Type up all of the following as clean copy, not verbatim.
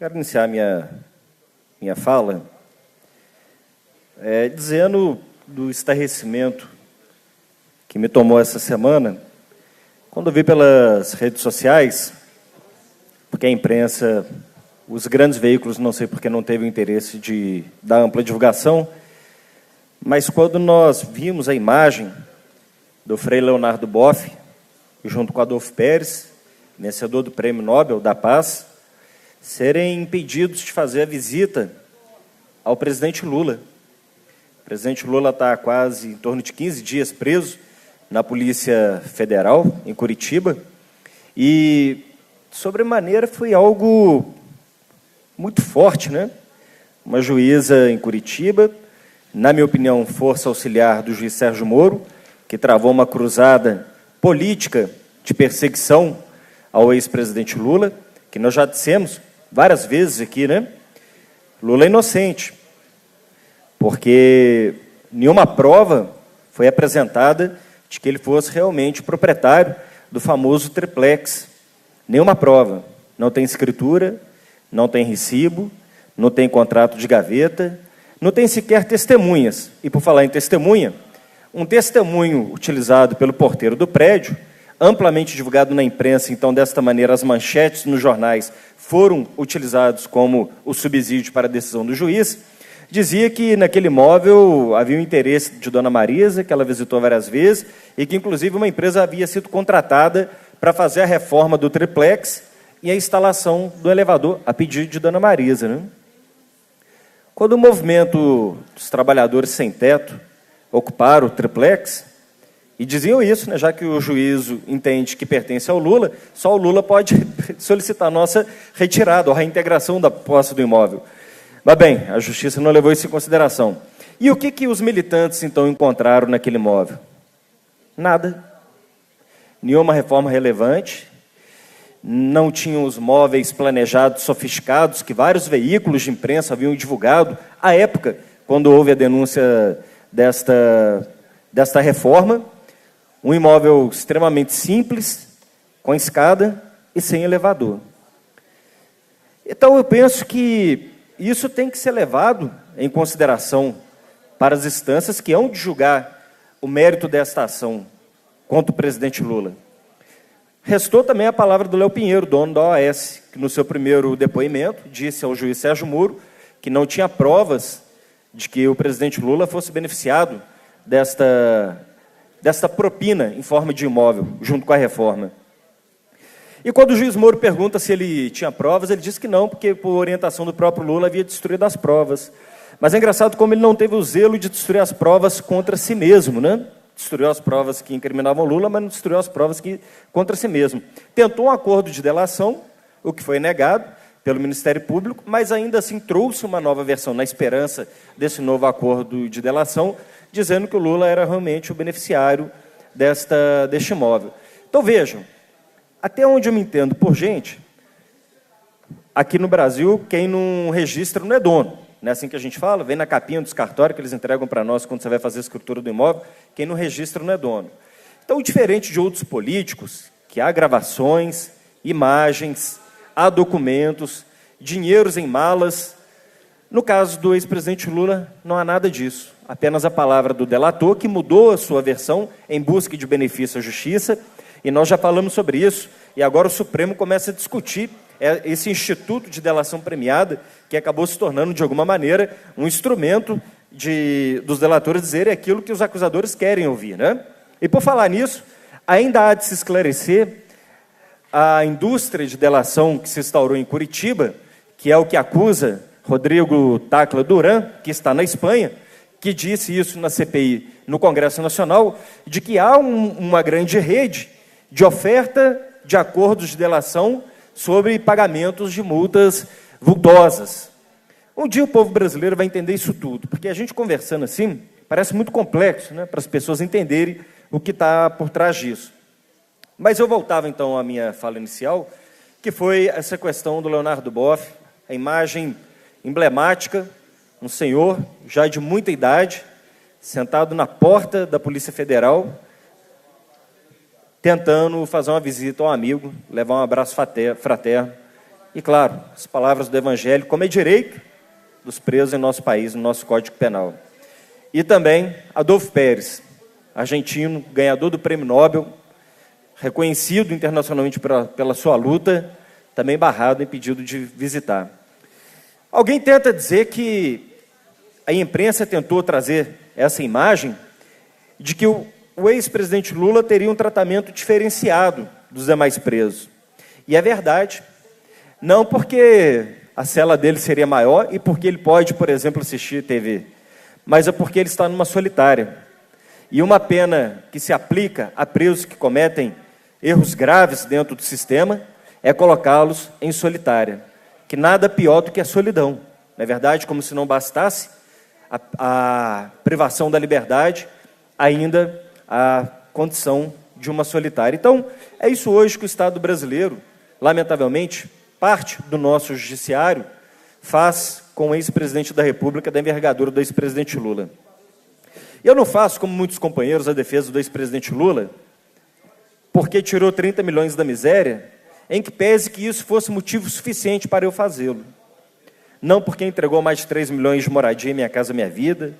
Quero iniciar minha fala dizendo do estarrecimento que me tomou essa semana, quando vi pelas redes sociais, porque a imprensa, os grandes veículos, não sei porque não teve o interesse de dar ampla divulgação, mas quando nós vimos a imagem do Frei Leonardo Boff, junto com Adolfo Pérez, vencedor do Prêmio Nobel da Paz, serem impedidos de fazer a visita ao presidente Lula. O presidente Lula está há quase em torno de 15 dias preso na Polícia Federal, em Curitiba, e, sobremaneira, foi algo muito forte, né? Uma juíza em Curitiba, na minha opinião, força auxiliar do juiz Sérgio Moro, que travou uma cruzada política de perseguição ao ex-presidente Lula, que nós já dissemos várias vezes aqui, né? Lula é inocente, porque nenhuma prova foi apresentada de que ele fosse realmente proprietário do famoso triplex. Nenhuma prova. Não tem escritura, não tem recibo, não tem contrato de gaveta, não tem sequer testemunhas. E, por falar em testemunha, um testemunho utilizado pelo porteiro do prédio, amplamente divulgado na imprensa, então, desta maneira, as manchetes nos jornais foram utilizados como o subsídio para a decisão do juiz, dizia que naquele imóvel havia um interesse de Dona Marisa, que ela visitou várias vezes, e que, inclusive, uma empresa havia sido contratada para fazer a reforma do triplex e a instalação do elevador, a pedido de Dona Marisa, né? Quando o movimento dos trabalhadores sem teto ocuparam o triplex, e diziam isso, né, já que o juízo entende que pertence ao Lula, só o Lula pode solicitar a nossa retirada, ou reintegração da posse do imóvel. Mas, bem, a Justiça não levou isso em consideração. E o que os militantes, então, encontraram naquele imóvel? Nada. Nenhuma reforma relevante, não tinham os móveis planejados, sofisticados, que vários veículos de imprensa haviam divulgado à época, quando houve a denúncia desta reforma. Um imóvel extremamente simples, com escada e sem elevador. Então, eu penso que isso tem que ser levado em consideração para as instâncias que hão de julgar o mérito desta ação contra o presidente Lula. Restou também a palavra do Léo Pinheiro, dono da OAS, que no seu primeiro depoimento disse ao juiz Sérgio Moro que não tinha provas de que o presidente Lula fosse beneficiado desta propina em forma de imóvel, junto com a reforma. E quando o juiz Moro pergunta se ele tinha provas, ele diz que não, porque por orientação do próprio Lula havia destruído as provas. Mas é engraçado como ele não teve o zelo de destruir as provas contra si mesmo, né? Destruiu as provas que incriminavam Lula, mas não destruiu as provas contra si mesmo. Tentou um acordo de delação, o que foi negado pelo Ministério Público, mas ainda assim trouxe uma nova versão, na esperança desse novo acordo de delação, dizendo que o Lula era realmente o beneficiário deste imóvel. Então, vejam, até onde eu me entendo por gente, aqui no Brasil, quem não registra não é dono. Não é assim que a gente fala? Vem na capinha dos cartórios que eles entregam para nós quando você vai fazer a escritura do imóvel, quem não registra não é dono. Então, diferente de outros políticos, que há gravações, imagens, há documentos, dinheiros em malas, no caso do ex-presidente Lula, não há nada disso. Apenas a palavra do delator, que mudou a sua versão em busca de benefício à justiça, e nós já falamos sobre isso, e agora o Supremo começa a discutir esse instituto de delação premiada, que acabou se tornando, de alguma maneira, um instrumento dos delatores dizerem aquilo que os acusadores querem ouvir, né? E, por falar nisso, ainda há de se esclarecer a indústria de delação que se instaurou em Curitiba, que é o que acusa Rodrigo Tacla Duran, que está na Espanha, que disse isso na CPI, no Congresso Nacional, de que há uma grande rede de oferta de acordos de delação sobre pagamentos de multas vultosas. Um dia o povo brasileiro vai entender isso tudo, porque a gente conversando assim, parece muito complexo, né, para as pessoas entenderem o que está por trás disso. Mas eu voltava, então, à minha fala inicial, que foi essa questão do Leonardo Boff, a imagem emblemática, um senhor já de muita idade, sentado na porta da Polícia Federal, tentando fazer uma visita ao amigo, levar um abraço fraterno, E, claro, as palavras do Evangelho, como é direito dos presos em nosso país, no nosso Código Penal. E também Adolfo Pérez, argentino, ganhador do Prêmio Nobel, reconhecido internacionalmente pela sua luta, também barrado, impedido de visitar. Alguém tenta dizer que a imprensa tentou trazer essa imagem de que o ex-presidente Lula teria um tratamento diferenciado dos demais presos. E é verdade. Não porque a cela dele seria maior e porque ele pode, por exemplo, assistir TV, mas é porque ele está numa solitária. E uma pena que se aplica a presos que cometem erros graves dentro do sistema é colocá-los em solitária, que nada pior do que a solidão. Não é verdade? Como se não bastasse a privação da liberdade, ainda a condição de uma solitária. Então, é isso hoje que o Estado brasileiro, lamentavelmente, parte do nosso judiciário, faz com o ex-presidente da República, da envergadura do ex-presidente Lula. Eu não faço, como muitos companheiros, a defesa do ex-presidente Lula, porque tirou 30 milhões da miséria, em que pese que isso fosse motivo suficiente para eu fazê-lo. Não porque entregou mais de 3 milhões de moradia em Minha Casa Minha Vida,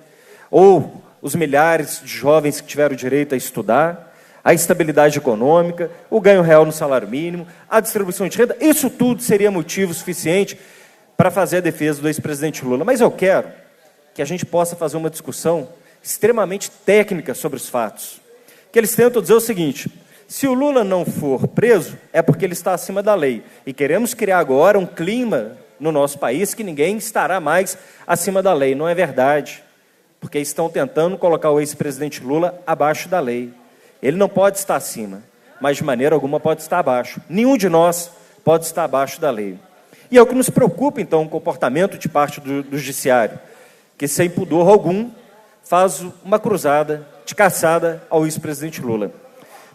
ou os milhares de jovens que tiveram direito a estudar, a estabilidade econômica, o ganho real no salário mínimo, a distribuição de renda, isso tudo seria motivo suficiente para fazer a defesa do ex-presidente Lula. Mas eu quero que a gente possa fazer uma discussão extremamente técnica sobre os fatos. Que eles tentam dizer o seguinte: se o Lula não for preso, é porque ele está acima da lei. E queremos criar agora um clima no nosso país que ninguém estará mais acima da lei. Não é verdade, porque estão tentando colocar o ex-presidente Lula abaixo da lei. Ele não pode estar acima, mas de maneira alguma pode estar abaixo. Nenhum de nós pode estar abaixo da lei. E é o que nos preocupa, então, o comportamento de parte do judiciário, que sem pudor algum faz uma cruzada de caçada ao ex-presidente Lula.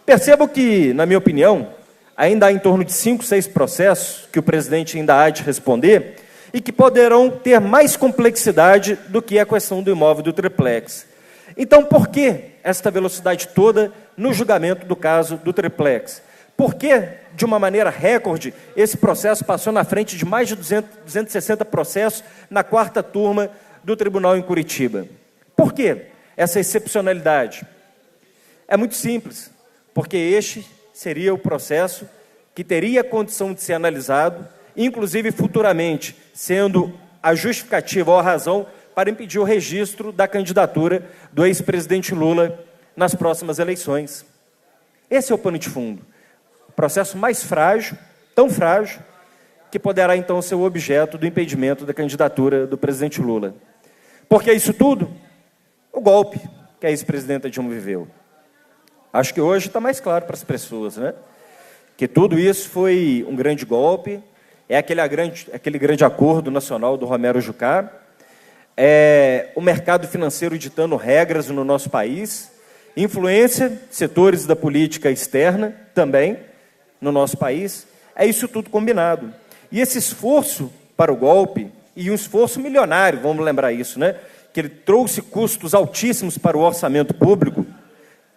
Percebo que, na minha opinião, ainda há em torno de 5, 6 processos que o presidente ainda há de responder e que poderão ter mais complexidade do que a questão do imóvel do triplex. Então, por que esta velocidade toda no julgamento do caso do triplex? Por que, de uma maneira recorde, esse processo passou na frente de mais de 260 processos na 4ª turma do tribunal em Curitiba? Por que essa excepcionalidade? É muito simples, porque este seria o processo que teria condição de ser analisado, inclusive futuramente, sendo a justificativa ou a razão para impedir o registro da candidatura do ex-presidente Lula nas próximas eleições. Esse é o pano de fundo. O processo mais frágil, tão frágil, que poderá então ser o objeto do impedimento da candidatura do presidente Lula. Porque isso tudo, o golpe que a ex-presidenta Dilma viveu. Acho que hoje está mais claro para as pessoas, né? Que tudo isso foi um grande golpe, é aquele grande acordo nacional do Romero Jucá, é o mercado financeiro ditando regras no nosso país, influência de setores da política externa também no nosso país, é isso tudo combinado. E esse esforço para o golpe, e um esforço milionário, vamos lembrar isso, né? Que ele trouxe custos altíssimos para o orçamento público,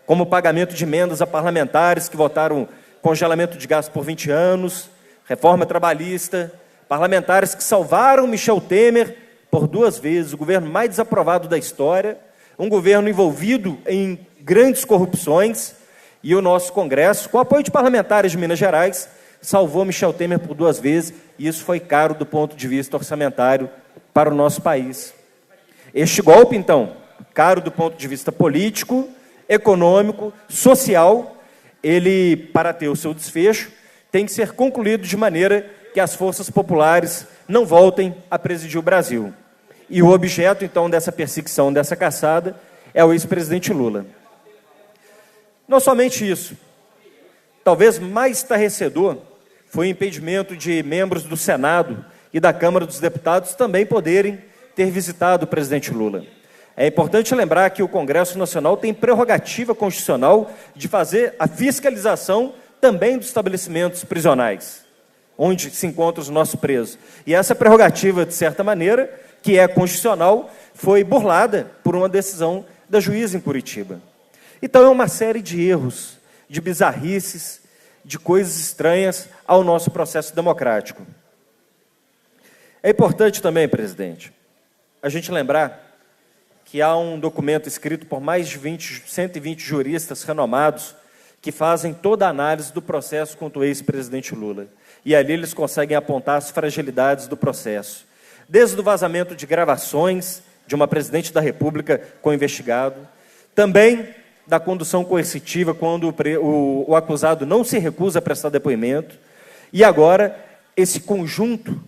como o pagamento de emendas a parlamentares que votaram congelamento de gastos por 20 anos, reforma trabalhista, parlamentares que salvaram Michel Temer por 2 vezes, o governo mais desaprovado da história, um governo envolvido em grandes corrupções, e o nosso Congresso, com apoio de parlamentares de Minas Gerais, salvou Michel Temer por 2 vezes, e isso foi caro do ponto de vista orçamentário para o nosso país. Este golpe, então, caro do ponto de vista político, econômico, social, ele, para ter o seu desfecho, tem que ser concluído de maneira que as forças populares não voltem a presidir o Brasil. E o objeto, então, dessa perseguição, dessa caçada, é o ex-presidente Lula. Não somente isso. Talvez mais estarrecedor foi o impedimento de membros do Senado e da Câmara dos Deputados também poderem ter visitado o presidente Lula. É importante lembrar que o Congresso Nacional tem prerrogativa constitucional de fazer a fiscalização também dos estabelecimentos prisionais, onde se encontram os nossos presos. E essa prerrogativa, de certa maneira, que é constitucional, foi burlada por uma decisão da juíza em Curitiba. Então é uma série de erros, de bizarrices, de coisas estranhas ao nosso processo democrático. É importante também, presidente, a gente lembrar que há um documento escrito por mais de 120 juristas renomados que fazem toda a análise do processo contra o ex-presidente Lula. E ali eles conseguem apontar as fragilidades do processo. Desde o vazamento de gravações de uma presidente da República com o investigado, também da condução coercitiva quando o acusado não se recusa a prestar depoimento, e agora esse conjunto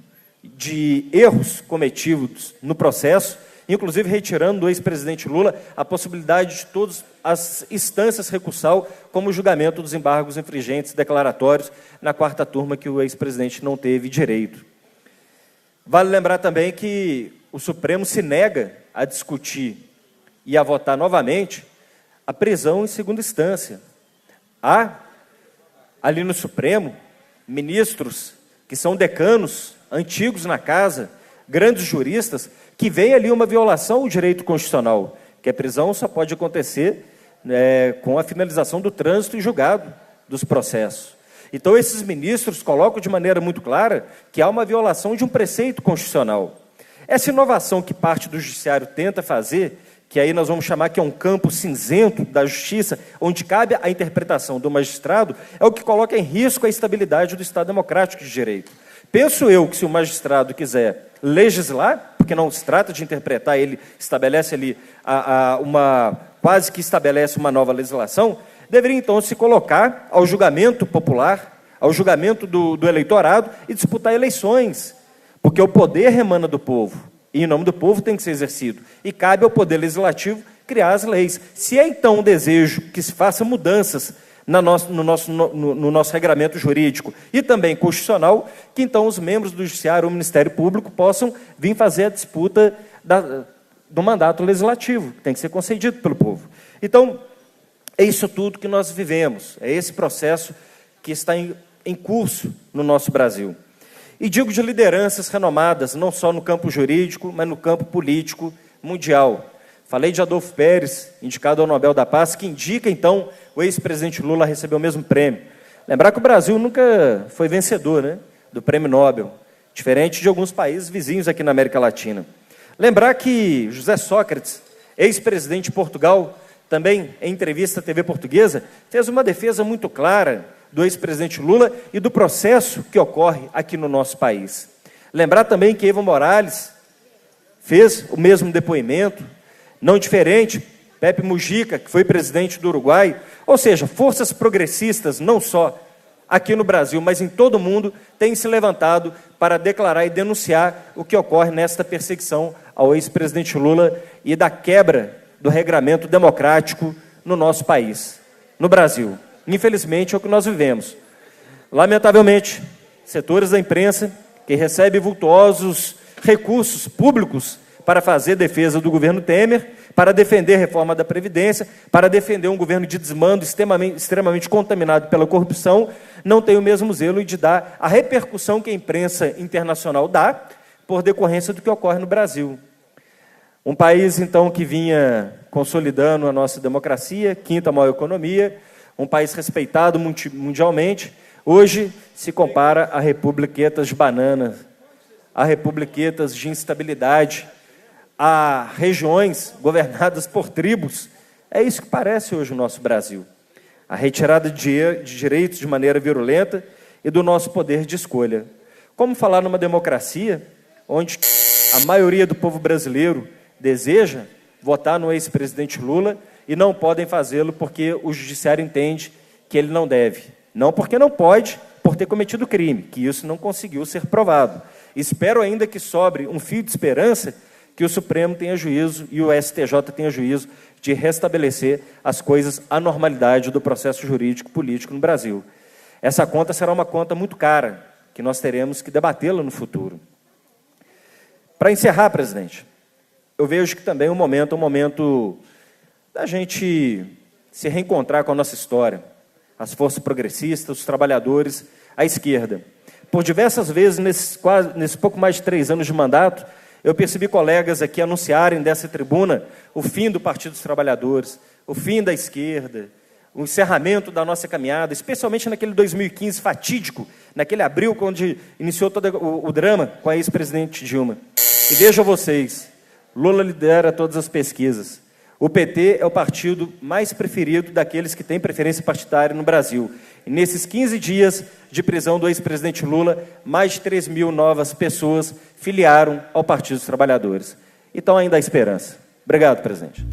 de erros cometidos no processo, inclusive retirando do ex-presidente Lula a possibilidade de todas as instâncias recursal, como o julgamento dos embargos infringentes declaratórios na quarta turma que o ex-presidente não teve direito. Vale lembrar também que o Supremo se nega a discutir e a votar novamente a prisão em segunda instância. Há, ali no Supremo, ministros que são decanos, antigos na casa, grandes juristas, que veem ali uma violação ao direito constitucional, que a prisão só pode acontecer com a finalização do trânsito e julgado dos processos. Então, esses ministros colocam de maneira muito clara que há uma violação de um preceito constitucional. Essa inovação que parte do judiciário tenta fazer, que aí nós vamos chamar que é um campo cinzento da justiça, onde cabe a interpretação do magistrado, é o que coloca em risco a estabilidade do Estado democrático de direito. Penso eu que se o magistrado quiser legislar, porque não se trata de interpretar, ele estabelece ali quase que estabelece uma nova legislação, deveria então se colocar ao julgamento popular, ao julgamento do eleitorado e disputar eleições, porque o poder emana do povo, e em nome do povo tem que ser exercido, e cabe ao Poder Legislativo criar as leis. Se é então um desejo que se faça mudanças no nosso regramento jurídico e também constitucional, que então os membros do Judiciário ou Ministério Público possam vir fazer a disputa do mandato legislativo, que tem que ser concedido pelo povo. Então, é isso tudo que nós vivemos, é esse processo que está em curso no nosso Brasil. E digo de lideranças renomadas, não só no campo jurídico, mas no campo político mundial. Falei de Adolfo Pérez, indicado ao Nobel da Paz, que indica, então, o ex-presidente Lula a receber o mesmo prêmio. Lembrar que o Brasil nunca foi vencedor, né, do prêmio Nobel, diferente de alguns países vizinhos aqui na América Latina. Lembrar que José Sócrates, ex-presidente de Portugal, também em entrevista à TV portuguesa, fez uma defesa muito clara do ex-presidente Lula e do processo que ocorre aqui no nosso país. Lembrar também que Evo Morales fez o mesmo depoimento, não diferente, Pepe Mujica, que foi presidente do Uruguai, ou seja, forças progressistas, não só aqui no Brasil, mas em todo o mundo, têm se levantado para declarar e denunciar o que ocorre nesta perseguição ao ex-presidente Lula e da quebra do regramento democrático no nosso país, no Brasil. Infelizmente, é o que nós vivemos. Lamentavelmente, setores da imprensa que recebem vultuosos recursos públicos para fazer defesa do governo Temer, para defender a reforma da Previdência, para defender um governo de desmando extremamente contaminado pela corrupção, não tem o mesmo zelo de dar a repercussão que a imprensa internacional dá por decorrência do que ocorre no Brasil. Um país, então, que vinha consolidando a nossa democracia, quinta maior economia, um país respeitado mundialmente, hoje se compara a republiquetas de banana, a republiquetas de instabilidade, a regiões governadas por tribos. É isso que parece hoje o nosso Brasil. A retirada de direitos de maneira virulenta e do nosso poder de escolha. Como falar numa democracia onde a maioria do povo brasileiro deseja votar no ex-presidente Lula e não podem fazê-lo porque o judiciário entende que ele não deve. Não porque não pode, por ter cometido crime, que isso não conseguiu ser provado. Espero ainda que sobre um fio de esperança que o Supremo tenha juízo e o STJ tenha juízo de restabelecer as coisas à normalidade do processo jurídico político no Brasil. Essa conta será uma conta muito cara, que nós teremos que debatê-la no futuro. Para encerrar, presidente, eu vejo que também um momento da gente se reencontrar com a nossa história, as forças progressistas, os trabalhadores, a esquerda. Por diversas vezes, nesses pouco mais de 3 anos de mandato, eu percebi colegas aqui anunciarem dessa tribuna o fim do Partido dos Trabalhadores, o fim da esquerda, o encerramento da nossa caminhada, especialmente naquele 2015 fatídico, naquele abril, quando iniciou todo o drama com a ex-presidente Dilma. E vejam vocês, Lula lidera todas as pesquisas. O PT é o partido mais preferido daqueles que têm preferência partidária no Brasil. E nesses 15 dias de prisão do ex-presidente Lula, mais de 3 mil novas pessoas filiaram ao Partido dos Trabalhadores. Então ainda há esperança. Obrigado, presidente.